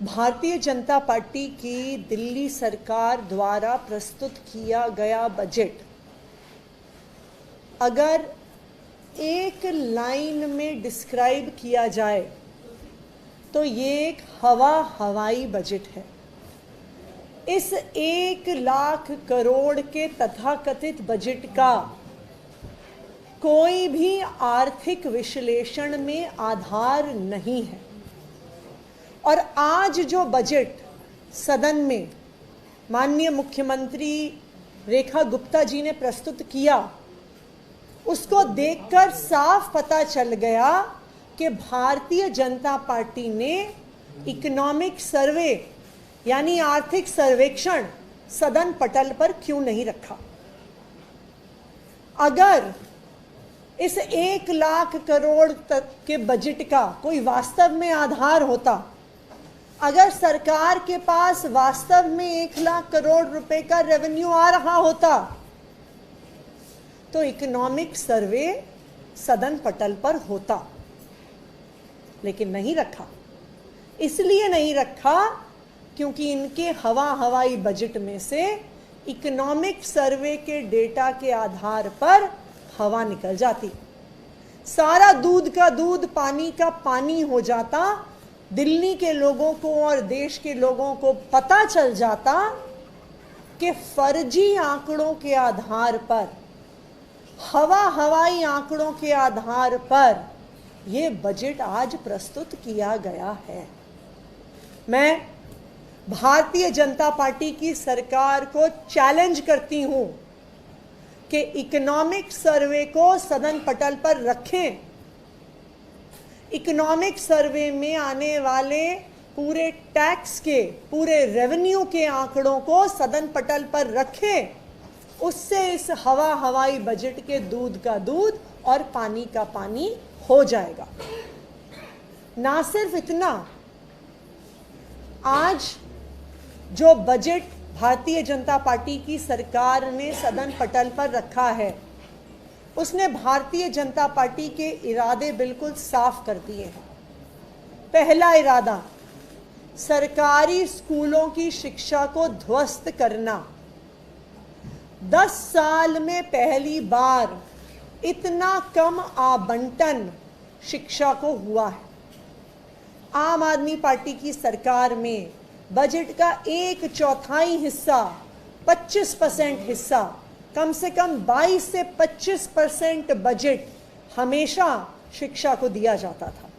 Bharatiya Janata party की दिल्ली सरकार द्वारा प्रस्तुत किया गया बजट अगर एक लाइन में डिस्क्राइब किया जाए तो ये एक हवाई बजट है। इस 1,00,000 करोड़ के तथाकथित बजट का कोई भी आर्थिक विश्लेषण में आधार नहीं है और आज जो बजट सदन में माननीय मुख्यमंत्री रेखा गुप्ता जी ने प्रस्तुत किया, उसको देखकर साफ पता चल गया कि भारतीय जनता पार्टी ने इकोनॉमिक सर्वे यानी आर्थिक सर्वेक्षण सदन पटल पर क्यों नहीं रखा। अगर इस 1,00,000 करोड़ तक के बजट का कोई वास्तव में आधार होता, अगर सरकार के पास वास्तव में 1,00,000 करोड़ रुपए का रेवेन्यू आ रहा होता तो इकोनॉमिक सर्वे सदन पटल पर होता, लेकिन नहीं रखा। इसलिए नहीं रखा क्योंकि इनके हवाई बजट में से इकोनॉमिक सर्वे के डेटा के आधार पर हवा निकल जाती, सारा दूध का दूध पानी का पानी हो जाता। दिल्ली के लोगों को और देश के लोगों को पता चल जाता कि फर्जी आंकड़ों के आधार पर, हवाई आंकड़ों के आधार पर यह बजट आज प्रस्तुत किया गया है। मैं भारतीय जनता पार्टी की सरकार को चैलेंज करती हूं कि इकोनॉमिक सर्वे को सदन पटल पर रखें। इकोनॉमिक सर्वे में आने वाले पूरे टैक्स के, पूरे रेवेन्यू के आंकड़ों को सदन पटल पर रखें। उससे इस हवाई बजट के दूध का दूध और पानी का पानी हो जाएगा। ना सिर्फ इतना, आज जो बजट भारतीय जनता पार्टी की सरकार ने सदन पटल पर रखा है, उसने भारतीय जनता पार्टी के इरादे बिल्कुल साफ कर दिए हैं। पहला इरादा, सरकारी स्कूलों की शिक्षा को ध्वस्त करना। 10 साल में पहली बार इतना कम आवंटन शिक्षा को हुआ है। आम आदमी पार्टी की सरकार में बजट का 1/4 हिस्सा, 25% हिस्सा, कम से कम 22 से 25% बजट हमेशा शिक्षा को दिया जाता था।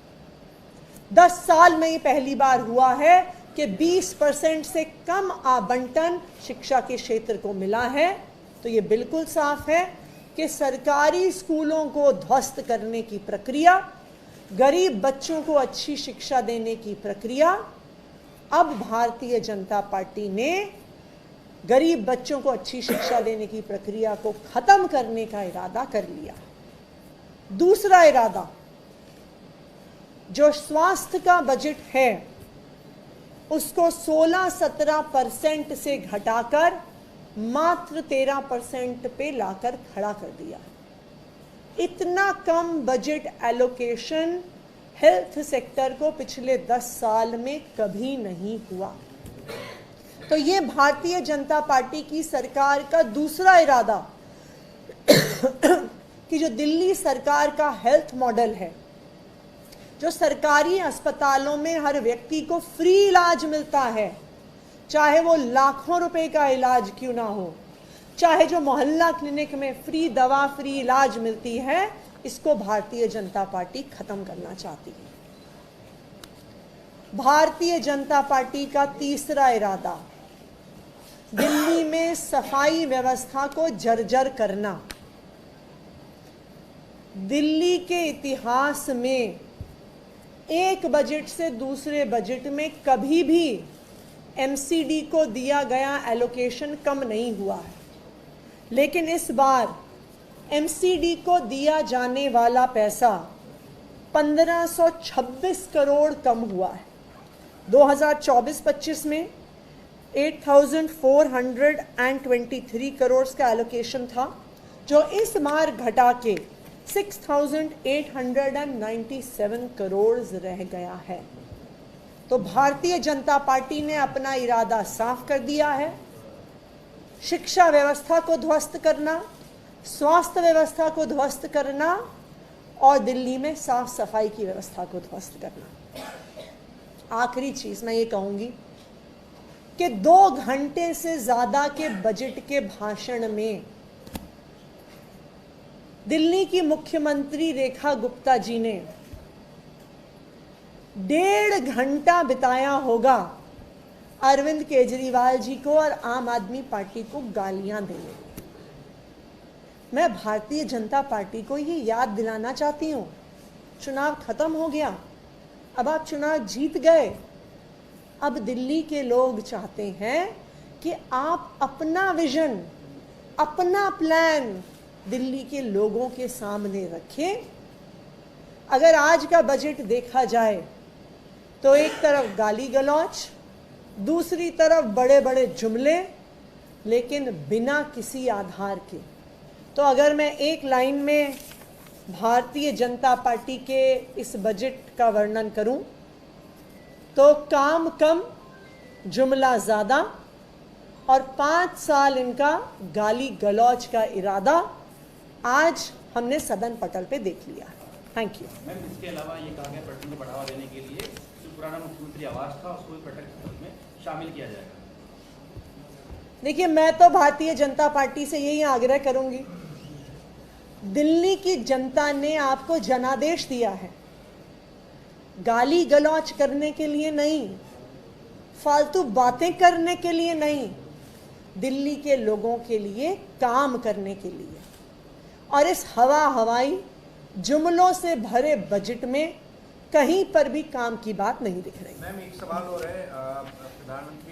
10 साल में ये पहली बार हुआ है कि 20% से कम आवंटन शिक्षा के क्षेत्र को मिला है। तो ये बिल्कुल साफ है कि सरकारी स्कूलों को ध्वस्त करने की प्रक्रिया, गरीब बच्चों को अच्छी शिक्षा देने की प्रक्रिया, अब भारतीय जनता पार्टी ने गरीब बच्चों को अच्छी शिक्षा देने की प्रक्रिया को खत्म करने का इरादा कर लिया। दूसरा इरादा, जो स्वास्थ्य का बजट है उसको 16-17% से घटाकर मात्र 13% पे लाकर खड़ा कर दिया। इतना कम बजट एलोकेशन हेल्थ सेक्टर को पिछले 10 साल में कभी नहीं हुआ। तो ये भारतीय जनता पार्टी की सरकार का दूसरा इरादा कि जो दिल्ली सरकार का हेल्थ मॉडल है, जो सरकारी अस्पतालों में हर व्यक्ति को फ्री इलाज मिलता है, चाहे वो लाखों रुपए का इलाज क्यों ना हो, चाहे जो मोहल्ला क्लिनिक में फ्री दवा, फ्री इलाज मिलती है, इसको भारतीय जनता पार्टी खत्म करना चाहती है। भारतीय जनता पार्टी का तीसरा इरादा, दिल्ली में सफाई व्यवस्था को जर्जर करना। दिल्ली के इतिहास में एक बजट से दूसरे बजट में कभी भी एमसीडी को दिया गया एलोकेशन कम नहीं हुआ है, लेकिन इस बार एमसीडी को दिया जाने वाला पैसा 1526 करोड़ कम हुआ है। 2024-25 में 8,423 करोड़ का एलोकेशन था, जो इस बार घटा के 6,897 करोड़ रह गया है। तो भारतीय जनता पार्टी ने अपना इरादा साफ कर दिया है। शिक्षा व्यवस्था को ध्वस्त करना, स्वास्थ्य व्यवस्था को ध्वस्त करना और दिल्ली में साफ सफाई की व्यवस्था को ध्वस्त करना। आखिरी चीज मैं ये कहूंगी कि 2 घंटे से ज्यादा के बजट के भाषण में दिल्ली की मुख्यमंत्री रेखा गुप्ता जी ने 1.5 घंटा बिताया होगा अरविंद केजरीवाल जी को और आम आदमी पार्टी को गालियां देने में। मैं भारतीय जनता पार्टी को ये याद दिलाना चाहती हूं, चुनाव खत्म हो गया, अब आप चुनाव जीत गए। अब दिल्ली के लोग चाहते हैं कि आप अपना विजन, अपना प्लान दिल्ली के लोगों के सामने रखें। अगर आज का बजट देखा जाए तो एक तरफ गाली गलौच, दूसरी तरफ बड़े बड़े जुमले, लेकिन बिना किसी आधार के। तो अगर मैं एक लाइन में भारतीय जनता पार्टी के इस बजट का वर्णन करूं तो काम कम, जुमला ज़्यादा और 5 साल इनका गाली गलौच का इरादा आज हमने सदन पटल पे देख लिया है। Thank you. मैम, इसके अलावा ये कहा गया पर्यटन को बढ़ावा देने के लिए जो पुराना मुख्यमंत्री आवास था उसको भी पर्यटन में शामिल किया जाएगा। देखिए, मैं तो भारतीय जनता पार्टी से यही आग्रह करूंगी, दिल्ली की जनता ने आपको जनादेश दिया है, गाली गलौच करने के लिए नहीं, फालतू बातें करने के लिए नहीं, दिल्ली के लोगों के लिए काम करने के लिए। और इस हवाई जुमलों से भरे बजट में कहीं पर भी काम की बात नहीं दिख रही। मैम, एक सवाल और है, प्रधानमंत्री